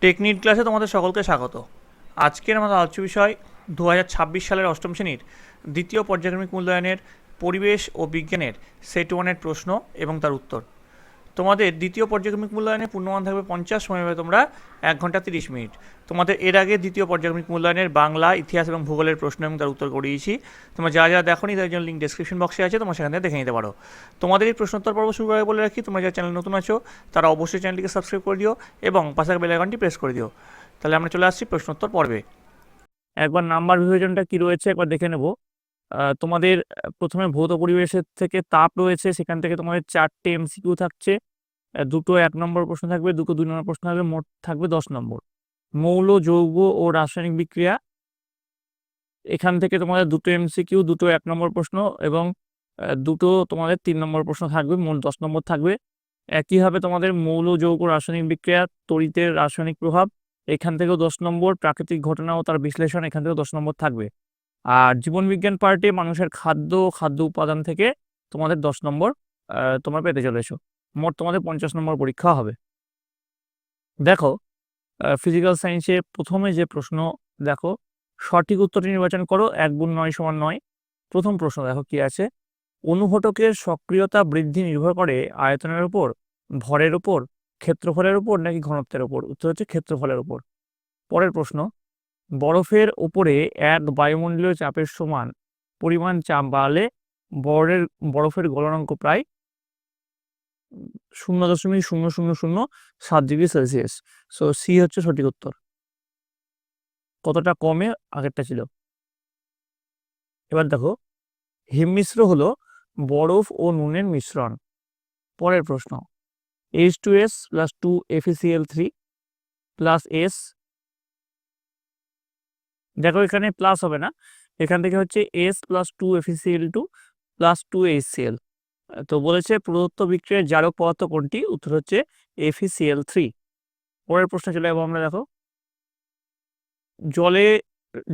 Technique ক্লাসে তোমাদের সকলকে স্বাগত। আজকের আমাদের আলোচ্য বিষয় 2026 সালের অষ্টম শ্রেণীর দ্বিতীয় পর্যায়ক্রমিক মূল্যায়নের পরিবেশ ও বিজ্ঞানের সেট ওয়ানের প্রশ্ন এবং তার উত্তর। তোমাদের দ্বিতীয় পর্যায়ক্রমিক মূল্যায়নের পূর্ণমান থাকবে 50, সময় পাবে তোমরা 1 ঘন্টা 30 মিনিট। তোমাদের এর আগে দ্বিতীয় পর্যায়ক্রমিক মূল্যায়নের বাংলা, ইতিহাস এবং ভূগোলের প্রশ্ন এবং তার উত্তর করিয়েছি। তোমরা যা যা দেখোনি তার জন্য লিঙ্ক ডেসক্রিপশন বক্সে আছে, তোমরা সেখান থেকে দেখে নিতে পারো। তোমাদের এই প্রশ্নোত্তর পর্ব শুরু করে বলে রাখি, তোমরা যারা চ্যানেল নতুন আছো তারা অবশ্যই চ্যানেলটিকে সাবস্ক্রাইব করে দিও এবং পাশের বেল আইকনটি প্রেস করে দিও। তাহলে আমরা চলে আসছি প্রশ্নোত্তর পর্বে। একবার নাম্বার বিভাজনটা কি রয়েছে একবার দেখে নেব। তোমাদের প্রথমে ভৌত পরিবেশের থেকে তাপ রয়েছে, সেখান থেকে তোমাদের 4টে এমসিকিউ থাকছে। দুটো 1 নম্বর প্রশ্ন থাকবে, দুটো 2 নম্বর প্রশ্ন থাকবে, মোট থাকবে 10 নম্বর। মৌল, যৌগ ও রাসায়নিক বিক্রিয়া, এখান থেকে তোমাদের দুটো এমসিকিউ, দুটো 1 নম্বর প্রশ্ন এবং দুটো তোমাদের 3 নম্বর প্রশ্ন থাকবে, মোট 10 নম্বর থাকবে। একইভাবে তোমাদের মৌল, যৌগ, রাসায়নিক বিক্রিয়া, তড়িতের রাসায়নিক প্রভাব, এখান থেকেও 10 নম্বর। প্রাকৃতিক ঘটনা ও তার বিশ্লেষণ, এখান থেকেও 10 নম্বর থাকবে। আর জীবনবিজ্ঞান পার্টে মানুষের খাদ্য উপাদান থেকে তোমাদের 10 নম্বর তোমরা পেতে চলেছো। মোট তোমাদের 50 নম্বর পরীক্ষা হবে। দেখো, ফিজিক্যাল সায়েন্সে প্রথমে যে প্রশ্ন, দেখো সঠিক উত্তরটি নির্বাচন করো। 1 × 9 = 9। প্রথম প্রশ্ন দেখো কি আছে। অনুঘটকের সক্রিয়তা বৃদ্ধি নির্ভর করে আয়তনের উপর, ভরের উপর, ক্ষেত্রফলের উপর নাকি ঘনত্বের উপর? উত্তর হচ্ছে ক্ষেত্রফলের উপর। পরের প্রশ্ন, বরফের উপরে এক বায়ুমণ্ডলীয় চাপের সমান পরিমাণ চাপ বাড়ালে বরফের গলনাঙ্ক প্রায় 0.0007 ডিগ্রি সেলসিয়াস। সো সি হচ্ছে সঠিক উত্তর। কতটা কমে আগেরটা ছিল। এবার দেখো, হিমমিশ্র হলো বরফ ও নুনের মিশ্রণ। পরের প্রশ্ন, H2S + 2FeCl3 + S, দেখো এখানে প্লাস হবে না, এখান থেকে হচ্ছে S + 2FeCl2 + 2HCl। তো বলেছে প্রদত্ত বিক্রিয়ার জারক পদার্থ কোনটি? উত্তর হচ্ছে FeCl3। পরের প্রশ্ন চলে যাবো আমরা। দেখো,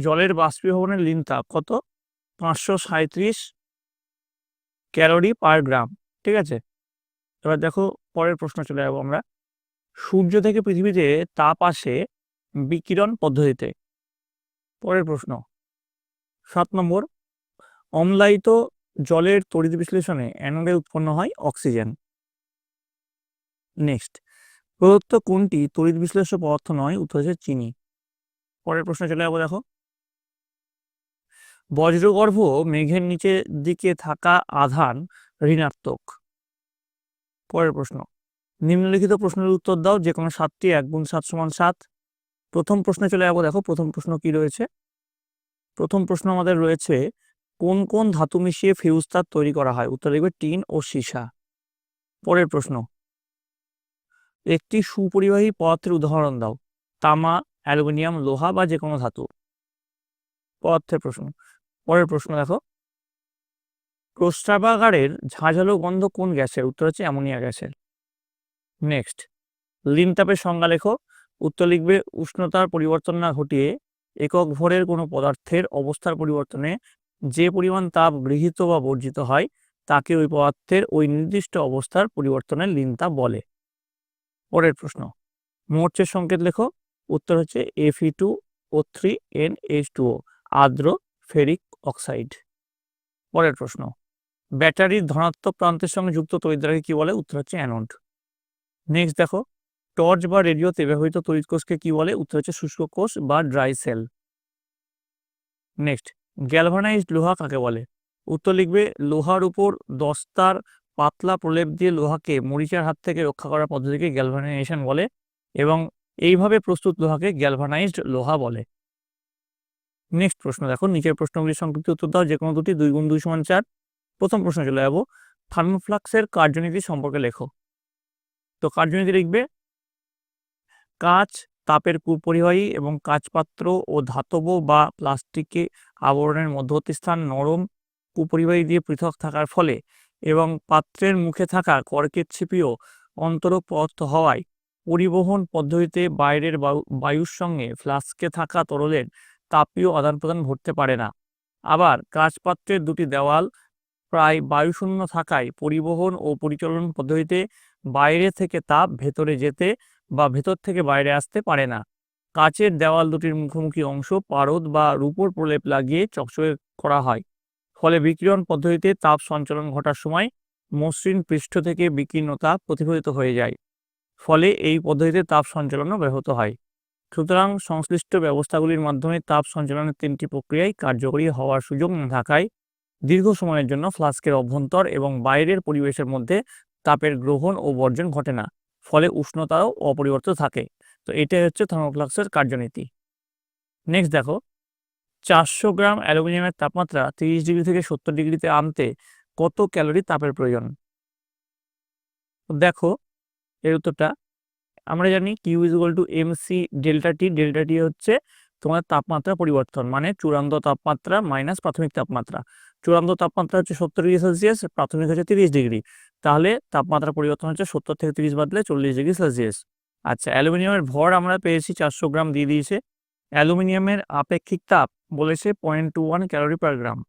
জলের বাষ্পীভবনের লীন তাপ কত? 537 ক্যালোরি/গ্রাম। ঠিক আছে। এবার দেখো, পরের প্রশ্ন চলে যাবো আমরা। সূর্য থেকে পৃথিবীতে তাপ আসে বিকিরণ পদ্ধতিতে। পরের প্রশ্ন 7 নম্বর, অম্লায়িত জলের তড়িৎ বিশ্লেষণে অ্যানোডে উৎপন্ন হয় অক্সিজেন। নেক্সট, প্রদত্ত কোনটি তড়িৎ বিশ্লেষ্য পদার্থ নয়? উত্তর হচ্ছে চিনি। পরের প্রশ্ন চলে যাবো। দেখো, বজ্রগর্ভ মেঘের নিচের দিকে থাকা আধান ঋণাত্মক। পরের প্রশ্ন, নিম্নলিখিত প্রশ্নের উত্তর দাও, যে কোনো 7টি। 1 × 7 = 7। প্রথম প্রশ্নে চলে যাবো। দেখো, প্রথম প্রশ্ন কি রয়েছে। প্রথম প্রশ্ন আমাদের রয়েছে, কোন কোন ধাতু মিশিয়ে ফিউজ তার তৈরি করা হয়? উত্তর লিখবে টিন ও সীসা। পরের প্রশ্ন, একটি সুপরিবাহী পদার্থের উদাহরণ দাও। তামা, অ্যালুমিনিয়াম, লোহা বা যে কোনো ধাতু। পদার্থের প্রশ্ন। পরের প্রশ্ন দেখো, প্রস্রাবাগারের ঝাঁঝালো গন্ধ কোন গ্যাসের? উত্তর হচ্ছে অ্যামোনিয়া গ্যাসের। নেক্সট, লীন তাপের সংজ্ঞা লেখো। উত্তর লিখবে উষ্ণতার পরিবর্তন না ঘটিয়ে একক ভরের কোনো পদার্থের অবস্থার পরিবর্তনে যে পরিমাণ তাপ গৃহীত বা বর্জিত হয় তাকে ওই পদার্থের ওই নির্দিষ্ট অবস্থার পরিবর্তনের লীন তাপ বলে। পরের প্রশ্ন, মোর্চের সংকেত লেখো। উত্তর হচ্ছে Fe2O3NH2O, আর্দ্র ফেরিক অক্সাইড। পরের প্রশ্ন, ব্যাটারির ধনাত্মক প্রান্তের সঙ্গে যুক্ত তড়িৎদ্বারকে কি বলে? উত্তর হচ্ছে অ্যানোড। নেক্সট দেখো, টর্চ বা রেডিওতে ব্যবহৃত তড়িৎ কোষকে কি বলে? উত্তর হচ্ছে শুষ্ক কোষ বা ড্রাই সেল। নেক্সট, গ্যালভানাইজড লোহা কাকে বলে? উত্তর লিখবে লোহার উপর দস্তার পাতলা প্রলেপ দিয়ে লোহাকে মরিচার হাত থেকে রক্ষা করার পদ্ধতিকে গ্যালভানাইজেশন বলে এবং এইভাবে প্রস্তুত লোহাকে গ্যালভানাইজড লোহা বলে। নেক্সট প্রশ্ন দেখো, নিচের প্রশ্নগুলির সংক্ষিপ্ত উত্তর দাও, যে কোনো দুটি। 2 × 2 = 4। প্রথম প্রশ্ন চলে যাবো, থার্মোফ্লাক্সের কার্যনীতি সম্পর্কে লেখো। তো কার্যনীতি লিখবে, কাঁচ তাপের কুপরিবাহী এবং কাঁচপাত্র ও ধাতব বা প্লাস্টিকে আবরণের মধ্যবর্তী স্থান নরম কুপরিবাহী দিয়ে পৃথক থাকার ফলে এবং পাত্রের মুখে থাকা কর্কের ছিপিও অন্তরক পদার্থ হওয়ায় পরিবহন পদ্ধতিতে বাইরের বায়ুর সঙ্গে ফ্লাস্কে থাকা তরলের তাপীয় আদান প্রদান ঘটতে পারে না। আবার কাঁচপাত্রের দুটি দেওয়াল প্রায় বায়ুশূন্য থাকায় পরিবহন ও পরিচালন পদ্ধতিতে বাইরে থেকে তাপ ভেতরে যেতে বা ভেতর থেকে বাইরে আসতে পারে না। কাচের দেওয়াল দুটির মুখোমুখি অংশ পারদ বা রূপোর প্রলেপ লাগিয়ে চকচকে করা হয়। ফলে বিকিরণ পদ্ধতিতে তাপ সঞ্চালন ঘটার সময় মসৃণ পৃষ্ঠ থেকে বিকীর্ণ তাপ প্রতিফলিত হয়ে যায়। ফলে এই পদ্ধতিতে তাপ সঞ্চালনও ব্যাহত হয়। সুতরাং সংশ্লিষ্ট ব্যবস্থাগুলির মাধ্যমে তাপ সঞ্চালনের তিনটি প্রক্রিয়ায় কার্যকরী হওয়ার সুযোগ না থাকায় দীর্ঘ সময়ের জন্য ফ্লাস্কের অভ্যন্তর এবং বাইরের পরিবেশের মধ্যে তাপের গ্রহণ ও বর্জন ঘটে না, ফলে উষ্ণতাও অপরিবর্তিত থাকে। তো এটাই হচ্ছে থার্মোফ্লাস্কের কার্যনীতি। নেক্সট দেখো, 400 গ্রাম অ্যালুমিনিয়ামের তাপমাত্রা 30 ডিগ্রি থেকে 70 ডিগ্রিতে আনতে কত ক্যালোরি তাপের প্রয়োজন? দেখো এর উত্তরটা আমরা জানি Q is equal to MC delta T. Delta T হচ্ছে তোমার তাপমাত্রা পরিবর্তন, মানে চূড়ান্ত তাপমাত্রা মাইনাস প্রাথমিক তাপমাত্রা। চূড়ান্ত তাপমাত্রা হচ্ছে 70 ডিগ্রি সেলসিয়াস, প্রাথমিক হচ্ছে 30 ডিগ্রি। তাহলে তাপমাত্রা পরিবর্তন হচ্ছে 70 থেকে 30 বাদলে 40 ডিগ্রি সেলসিয়াস। আচ্ছা, অ্যালুমিনিয়ামের ভর আমরা পেয়েছি 400 গ্রাম দিয়ে দিয়েছে। অ্যালুমিনিয়ামের আপেক্ষিক তাপ বলেছে 0.21 ক্যালোরি পার গ্রাম।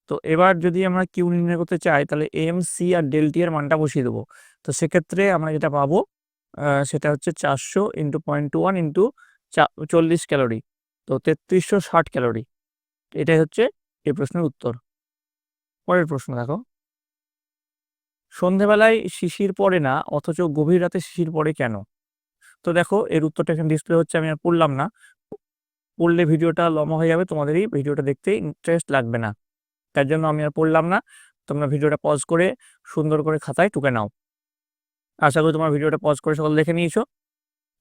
তো এবার যদি আমরা কিউ নির্ণয় করতে চাই তাহলে এম সি আর ডেল্টি এর মানটা বসিয়ে দেবো। তো সেক্ষেত্রে আমরা যেটা পাবো সেটা হচ্ছে 400 ইন্টু 0.21 ইন্টু 40 ক্যালোরি, তো 3360 ক্যালোরি। এটাই হচ্ছে এই প্রশ্নের উত্তর। পরের প্রশ্ন দেখো, সন্ধেবেলায় শিশির পড়ে না অথচ গভীর রাতে শিশির পড়ে কেন? তো দেখো এর উত্তরটা এখানে ডিসপ্লে হচ্ছে, আমি আর পড়লাম না, পড়লে ভিডিওটা লম্বা হয়ে যাবে, তোমাদেরই ভিডিওটা দেখতে ইন্টারেস্ট লাগবে না, তার জন্য আমি আর পড়লাম না। তোমরা ভিডিওটা পজ করে সুন্দর করে খাতায় টুকে নাও। আশা করি তোমার ভিডিওটা পজ করে সকল দেখে নিয়েছো।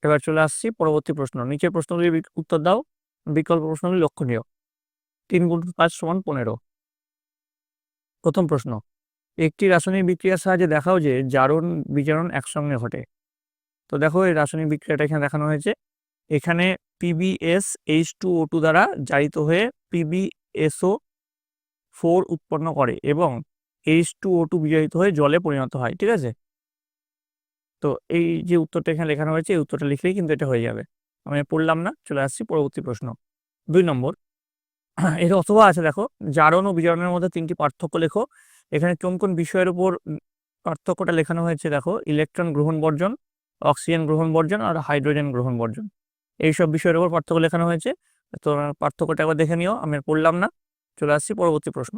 এবার চলে আসছি পরবর্তী প্রশ্ন। নিচের প্রশ্নগুলি উত্তর দাও, বিকল্প প্রশ্নগুলি লক্ষণীয়। 3 × 5 = 15। প্রথম প্রশ্ন, একটি রাসায়নিক বিক্রিয়ার সাহায্যে দেখাও যে জারণ বিজারণ একসঙ্গে ঘটে। তো দেখো এই রাসায়নিক বিক্রিয়াটা এখানে দেখানো হয়েছে। এখানে PbS H2O2 দ্বারা জারিত হয়ে PbSO4 উৎপন্ন করে এবং H2O2 বিজারিত হয়ে জলে পরিণত হয়। ঠিক আছে, তো এই যে উত্তরটা এখানে লেখানো হয়েছে, এই উত্তরটা লিখলেই কিন্তু এটা হয়ে যাবে। আমি পড়লাম না, চলে আসছি পরবর্তী প্রশ্ন। 2 নম্বর, এটা অথবা আছে দেখো, জারণ ও বিজারণের মধ্যে 3টি পার্থক্য লেখো। এখানে কোন কোন বিষয়ের উপর পার্থক্যটা লেখানো হয়েছে দেখো, ইলেকট্রন গ্রহণ বর্জন, অক্সিজেন গ্রহণ বর্জন আর হাইড্রোজেন গ্রহণ বর্জন, এইসব বিষয়ের উপর পার্থক্য লেখানো হয়েছে। তো পার্থক্যটা একবার দেখে নিও, আমি পড়লাম না, চলে আসছি পরবর্তী প্রশ্ন।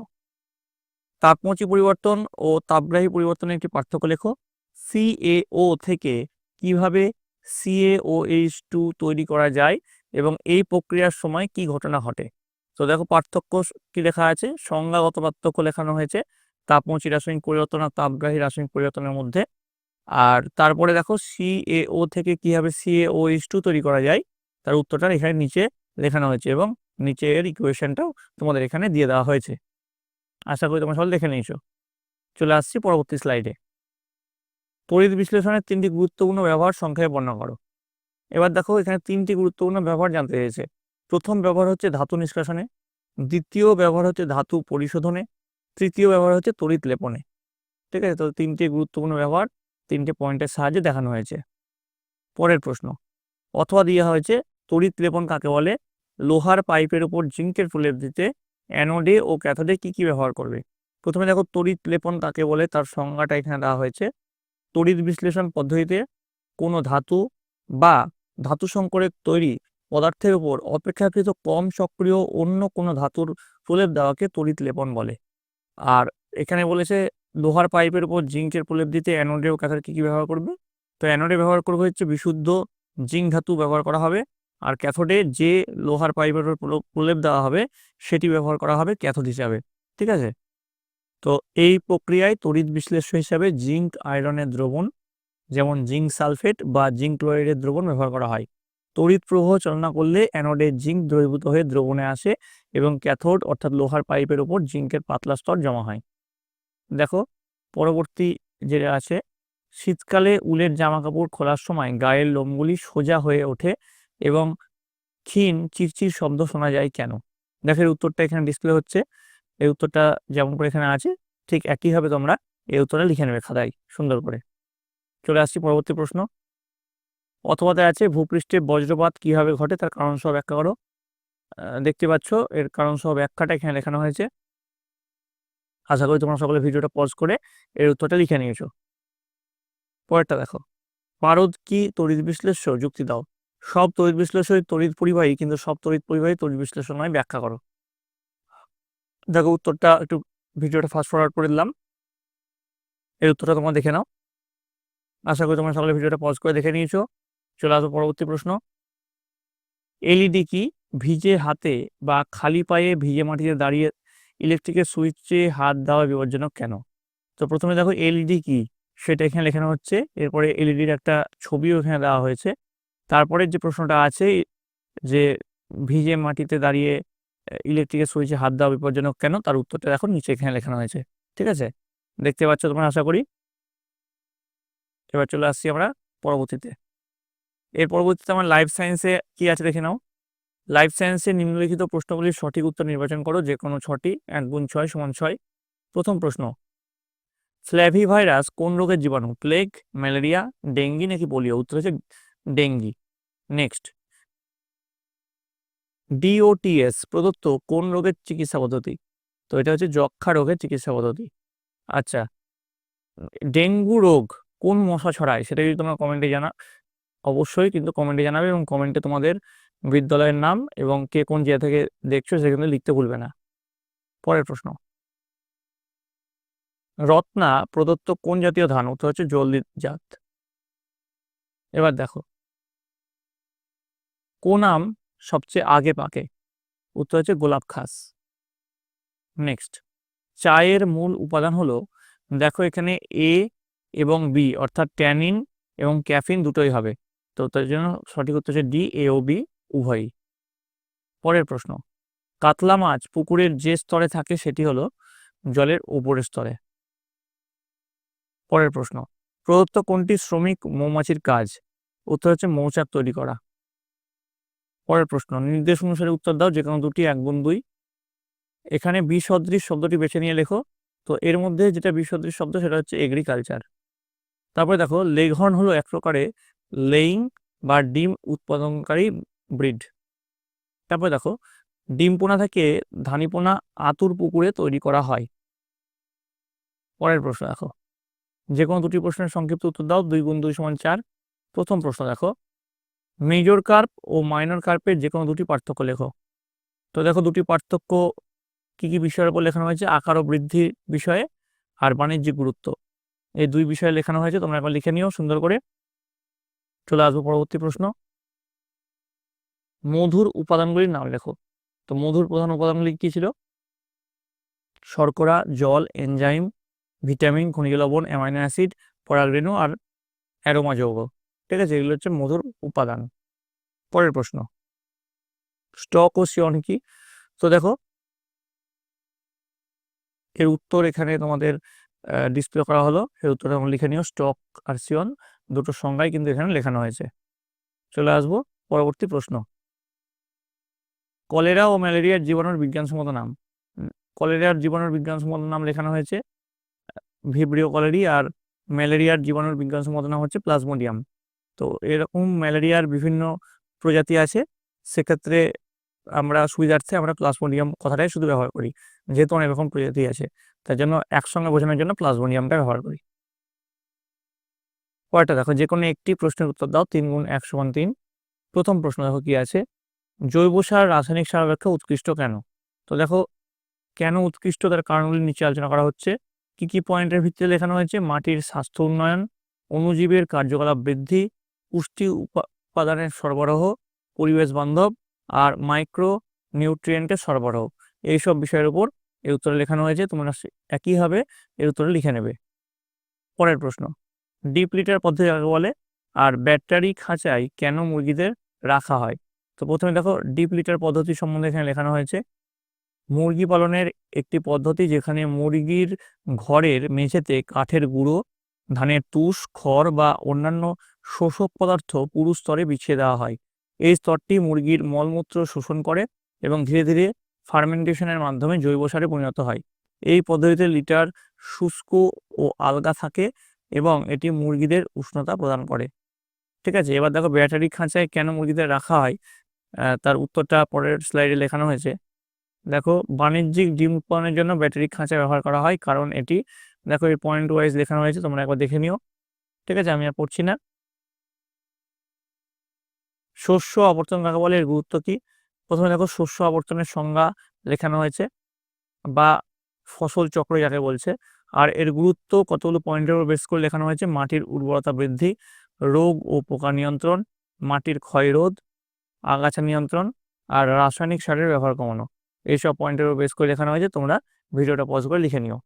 তাপমৌচি পরিবর্তন ও তাপগ্রাহী পরিবর্তনের একটি পার্থক্য লেখো। CaO থেকে কিভাবে CaOH2 তৈরি করা যায় এবং এই প্রক্রিয়ার সময় কি ঘটনা ঘটে? তো দেখো পার্থক্য কি লেখা আছে, সংজ্ঞাগত পার্থক্য লেখানো হয়েছে তাপমৌচি রাসায়নিক পরিবর্তন আর তাপগ্রাহী রাসায়নিক পরিবর্তনের মধ্যে। আর তারপরে দেখো CaO থেকে কিভাবে CaOH2 তৈরি করা যায় তার উত্তরটা এখানে নিচে লেখানো হয়েছে এবং নিচের ইকুয়েশনটাও তোমাদের এখানে দিয়ে দেওয়া হয়েছে। আশা করি তোমরা সকলে দেখে নিয়েছো। চলে আসছি পরবর্তী স্লাইডে। তড়িৎ বিশ্লেষণের 3টি গুরুত্বপূর্ণ ব্যবহার সংক্ষেপে বর্ণনা করো। এবার দেখো এখানে 3টি গুরুত্বপূর্ণ ব্যবহার জানতে চেয়েছে। প্রথম ব্যবহার হচ্ছে ধাতু নিষ্কাশনে, দ্বিতীয় ব্যবহার হচ্ছে ধাতু পরিশোধনে, তৃতীয় ব্যবহার হচ্ছে তড়িৎ লেপনে। ঠিক আছে, তো 3টি গুরুত্বপূর্ণ ব্যবহার 3টে পয়েন্টের সাহায্যে দেখানো হয়েছে। পরের প্রশ্ন, অথবা দেওয়া হয়েছে তড়িৎ লেপন কাকে বলে? লোহার পাইপের উপর জিঙ্কের প্রলেপ দিতে অ্যানোডে ও ক্যাথোডে কি কি ব্যবহার করবে? প্রথমে দেখো তড়িৎ লেপন কাকে বলে তার সংজ্ঞাটা এখানে দেওয়া হয়েছে। তড়িৎ বিশ্লেষণ পদ্ধতিতে কোনো ধাতু বা ধাতু সংকরের তৈরি পদার্থের উপর অপেক্ষাকৃত কম সক্রিয় অন্য কোনো ধাতুর প্রলেপ দেওয়াকে তড়িৎ লেপন বলে। আর এখানে বলেছে লোহার পাইপের উপর জিঙ্কের প্রলেপ দিতে অ্যানোডে ও ক্যাথোডে কি কি ব্যবহার করবে? তো অ্যানোডে ব্যবহার করবে হচ্ছে বিশুদ্ধ জিঙ্ক ধাতু ব্যবহার করা হবে, আর ক্যাথোডে যে লোহার পাইপের উপর প্রলেপ দেওয়া হবে সেটি ব্যবহার করা হবে ক্যাথোড হিসাবে। ঠিক আছে, তো এই প্রক্রিয়ায় তড়িৎ বিশ্লেষ্য হিসাবে জিঙ্ক আয়রনের দ্রবণ যেমন জিঙ্ক সালফেট বা জিঙ্ক ক্লোরাইডের দ্রবণ ব্যবহার করা হয়। তড়িৎ প্রবাহ চালনা করলে অ্যানোডে জিঙ্ক দ্রবীভূত হয়ে দ্রবণে আসে এবং ক্যাথোড অর্থাৎ লোহার পাইপের উপর জিঙ্কের পাতলা স্তর জমা হয়। দেখো পরবর্তী যেটা আছে, শীতকালে উলের জামা কাপড় খোলার সময় গায়ের লোমগুলি সোজা হয়ে ওঠে এবং ক্ষীণ চিরচির শব্দ শোনা যায় কেন? দেখো এর উত্তরটা এখানে ডিসপ্লে হচ্ছে। এই উত্তরটা যেমন করে এখানে আছে ঠিক একইভাবে তোমরা এই উত্তরটা লিখে নেবে খাতায় সুন্দর করে। চলে আসছি পরবর্তী প্রশ্ন। অথবাতে আছে ভূপৃষ্ঠে বজ্রপাত কিভাবে ঘটে তার কারণ সহ ব্যাখ্যা করো। দেখতে পাচ্ছ এর কারণ সহ ব্যাখ্যাটা এখানে লেখানো হয়েছে। আশা করি তোমরা সকলে ভিডিওটা পজ করে এর উত্তরটা লিখে নিয়েছো। পরেরটা দেখো, পারদ কি তড়িৎ বিশ্লেষ্য? যুক্তি দাও। সব তড়িৎ বিশ্লেষণই তড়িৎ পরিবাহী, কিন্তু সব তড়িৎ পরিবাহী তড়িৎ বিশ্লেষণ নয়, ব্যাখ্যা করো। দেখো উত্তরটা একটু ভিডিওটা ফাস্ট ফরওয়ার্ড করে দিলাম, এর উত্তরটা তোমরা দেখে নাও। আশা করি তোমরা সকলে ভিডিওটা পজ করে দেখে নিয়েছো। চলে আসবো পরবর্তী প্রশ্ন। এলইডি কি? ভিজে হাতে বা খালি পায়ে ভিজে মাটিতে দাঁড়িয়ে ইলেকট্রিকের সুইচে হাত দেওয়া বিপজ্জনক কেন? তো প্রথমে দেখো এলইডি কি সেটা এখানে লেখানো হচ্ছে, এরপরে এলইডির একটা ছবিও এখানে দেওয়া হয়েছে। তারপরে যে প্রশ্নটা আছে যে ভিজে মাটিতে দাঁড়িয়ে ইলেকট্রিকের সুইচে হাত দেওয়া বিপজ্জনক কেন, তার উত্তরটা দেখো নিচে এখানে লেখানো হয়েছে। ঠিক আছে, দেখতে পাচ্ছ তোমরা আশা করি। এবার চলে আসছি আমরা পরবর্তীতে। এর পরবর্তীতে আমার লাইফ সায়েন্সে কি আছে দেখে নাও। লাইফ সায়েন্সে নিম্নলিখিত প্রশ্নগুলির সঠিক উত্তর নির্বাচন করো, যে কোনো 6টি। 1 গুণ 6 সমান 6। প্রথম প্রশ্ন, ফ্ল্যাভি ভাইরাস কোন রোগের জীবাণু? প্লেগ, ম্যালেরিয়া, ডেঙ্গি নাকি পোলিও? উত্তর হচ্ছে ডেঙ্গি। নেক্সট, ডিওটিএস প্রদত্ত কোন রোগের চিকিৎসা পদ্ধতি? তো এটা হচ্ছে যক্ষা রোগের চিকিৎসা পদ্ধতি। আচ্ছা, ডেঙ্গু রোগ কোন মশা ছড়ায় সেটা যদি তোমরা কমেন্টে অবশ্যই কিন্তু কমেন্টে জানাবে, এবং কমেন্টে তোমাদের বিদ্যালয়ের নাম এবং কে কোন জায়গা থেকে দেখছো সেটা কিন্তু লিখতে ভুলবে না। পরের প্রশ্ন, রত্না প্রদত্ত কোন জাতীয় ধান? উত্তর হচ্ছে জলদি জাত। এবার দেখো, কোন আম সবচেয়ে আগে পাকে? উত্তর হচ্ছে গোলাপ খাস। নেক্সট, চায়ের মূল উপাদান হলো, দেখো এখানে এ এবং বি, অর্থাৎ ট্যানিন এবং ক্যাফিন দুটোই হবে। তো তার জন্য সঠিক উত্তর হচ্ছে ডি, এ ও বি উভয়ই। পরের প্রশ্ন, কাতলা মাছ পুকুরের যে স্তরে থাকে সেটি হলো জলের উপরের স্তরে। পরের প্রশ্ন, প্রদত্ত কোনটি শ্রমিক মৌমাছির কাজ? উত্তর হচ্ছে মৌচাক তৈরি করা। পরের প্রশ্ন, নির্দেশ অনুসারে উত্তর দাও, যে কোনো দুটি। 1 গুণ 2। এখানে বিসদৃশ শব্দটি বেছে নিয়ে লেখো। তো এর মধ্যে যেটা বিসদৃশ শব্দ সেটা হচ্ছে এগ্রিকালচার। তারপরে দেখো, লেঘর্ন হলো এক প্রকারে লেইং বা ডিম উৎপাদনকারী ব্রিড। তারপরে দেখো, ডিম পোনা থেকে ধানি পোনা আতুর পুকুরে তৈরি করা হয়। পরের প্রশ্ন দেখো, যে কোনো দুটি প্রশ্নের সংক্ষিপ্ত উত্তর দাও। 2 গুণ 2 সমান 4। প্রথম প্রশ্ন দেখো, মেজর কার্প ও মাইনর কার্পের যে কোনো দুটি পার্থক্য লেখো। তো দেখো দুটি পার্থক্য কি কি বিষয়ের উপর লেখানো হয়েছে? আকার ও বৃদ্ধির বিষয়ে আর বাণিজ্যিক গুরুত্ব, এই দুই বিষয়ে লেখানো হয়েছে। তোমরা একবার লিখে নিও সুন্দর করে। চলে আসবো পরবর্তী প্রশ্ন, মধুর উপাদানগুলির নাম লেখো। তো মধুর প্রধান উপাদানগুলি কি ছিল? শর্করা, জল, এনজাইম, ভিটামিন, খনিজ লবণ, অ্যামাইনো অ্যাসিড, পরাগরেণু আর অ্যারোমা যৌগ। ঠিক আছে, এগুলো হচ্ছে মধুর উপাদান। পরের প্রশ্ন, স্টক ও সিয়ন কি? তো দেখো এর উত্তর এখানে তোমাদের ডিসপ্লে করা হলো, এর উত্তরটা তোমরা লিখে নিও। স্টক আর সিয়ন দুটো সংজ্ঞাই কিন্তু এখানে লেখানো হয়েছে। চলে আসবো পরবর্তী প্রশ্ন, কলেরা ও ম্যালেরিয়ার জীবাণুর বিজ্ঞানসম্মত নাম। কলেরার জীবাণুর বিজ্ঞানসম্মত নাম লেখানো হয়েছে ভিব্রিও কলেরি, আর ম্যালেরিয়ার জীবাণুর বিজ্ঞানসম্মত নাম হচ্ছে প্লাজমোডিয়াম। তো এরকম ম্যালেরিয়ার বিভিন্ন প্রজাতি আছে, সেক্ষেত্রে আমরা সুবিধার্থে আমরা প্লাজমোডিয়াম কথাটাই শুধু ব্যবহার করি, যেহেতু অনেক রকম প্রজাতি আছে, তার জন্য একসঙ্গে বোঝানোর জন্য প্লাজমোডিয়ামটা ব্যবহার করি। পরেরটা দেখো, যে কোনো একটি প্রশ্নের উত্তর দাও। 3 গুণ 1 সমান 3। প্রথম প্রশ্ন দেখো কি আছে, জৈব সার রাসায়নিক সার অপেক্ষা উৎকৃষ্ট কেন? তো দেখো কেন উৎকৃষ্ট তার কারণগুলি নিচে আলোচনা করা হচ্ছে। কি কি পয়েন্টের ভিত্তিতে লেখানো হয়েছে? মাটির স্বাস্থ্য উন্নয়ন, অণুজীবের কার্যকলাপ বৃদ্ধি, পুষ্টি উপাদানের সরবরাহ, পরিবেশ বান্ধব, আর মাইক্রো নিউট্রিয়েন্টের সরবরাহ। এইসব বিষয়ের উপর এর উত্তরে লেখানো হয়েছে, তোমরা একইভাবে এর উত্তরে লিখে নেবে। পরের প্রশ্ন, ডিপ লিটার পদ্ধতি কাকে বলে? আর ব্যাটারি খাঁচায় কেন মুরগিদের রাখা হয়? তো প্রথমে দেখো ডিপ লিটার পদ্ধতি সম্বন্ধে এখানে লেখানো হয়েছে, মুরগি পালনের একটি পদ্ধতি যেখানে মুরগির ঘরের মেঝেতে কাঠের গুঁড়ো, ধানের তুষ, খড় বা অন্যান্য শোষক পদার্থ পুরু স্তরে বিছিয়ে দেওয়া হয়। এই স্তরটি মুরগির মলমূত্র শোষণ করে এবং ধীরে ধীরে ফার্মেন্টেশনের মাধ্যমে জৈব সারে পরিণত হয়। এই পদ্ধতিতে লিটার শুষ্ক ও আলগা থাকে এবং এটি মুরগিদের উষ্ণতা প্রদান করে। ঠিক আছে, এবার দেখো ব্যাটারি খাঁচায় কেন মুরগিদের রাখা হয়, তার উত্তরটা পরের স্লাইডে লেখানো হয়েছে। দেখো বাণিজ্যিক ডিম উৎপাদনের জন্য ব্যাটারি খাঁচা ব্যবহার করা হয়, কারণ এটি, দেখো এই পয়েন্ট ওয়াইজ লেখানো হয়েছে, তোমরা একবার দেখে নিও। ঠিক আছে, আমি আর পড়ছি না। শস্য আবর্তন কাকে বলে, এর গুরুত্ব কি? প্রথমে দেখো, শস্য আবর্তনের সংজ্ঞা লেখানো হয়েছে, বা ফসল চক্র যাকে বলছে। আর এর গুরুত্ব কতগুলো পয়েন্টের উপর বেস করে লেখানো হয়েছে: মাটির উর্বরতা বৃদ্ধি, রোগ ও পোকা নিয়ন্ত্রণ, মাটির ক্ষয় রোধ, আগাছা নিয়ন্ত্রণ, আর রাসায়নিক সারের ব্যবহার কমানো। এইসব পয়েন্টের উপর বেস করে লেখানো হয়েছে, তোমরা ভিডিওটা পজ করে লিখে নিও।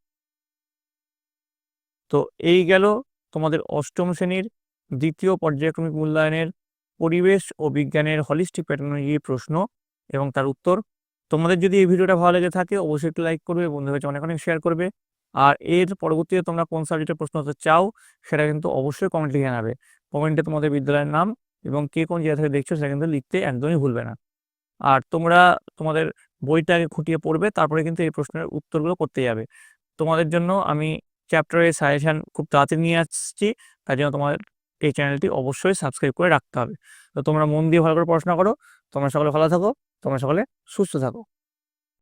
তো এই গেল তোমাদের অষ্টম শ্রেণীর দ্বিতীয় পর্যায়ক্রমিক মূল্যায়নের পরিবেশ ও বিজ্ঞানের হলিস্টিক প্যাটার্নজি প্রশ্ন এবং তার উত্তর। তোমাদের যদি এই ভিডিওটা ভালো লেগে থাকে অবশ্যই একটু লাইক করবে, বন্ধুদের কাছে অনেক অনেক শেয়ার করবে। আর এর পরবর্তীতে তোমরা কোন সাবজেক্টের প্রশ্ন হতে চাও সেটা কিন্তু অবশ্যই কমেন্ট লিখে জানাবে। কমেন্টে তোমাদের বিদ্যালয়ের নাম এবং কে কোন জায়গা থেকে দেখছো সেটা কিন্তু লিখতে একদমই ভুলবে না। আর তোমরা তোমাদের বইটা আগে খুঁটিয়ে পড়বে, তারপরে কিন্তু এই প্রশ্নের উত্তরগুলো করতে যাবে। তোমাদের জন্য আমি চ্যাপ্টারের সাজেশন খুব তাড়াতাড়ি নিয়ে আসছি, তার জন্য তোমাদের এই চ্যানেলটি অবশ্যই সাবস্ক্রাইব করে রাখতে হবে। তো তোমরা মন দিয়ে ভালো করে পড়াশোনা করো। তোমরা সকলে ভালো থাকো, তোমরা সকলে সুস্থ থাকো।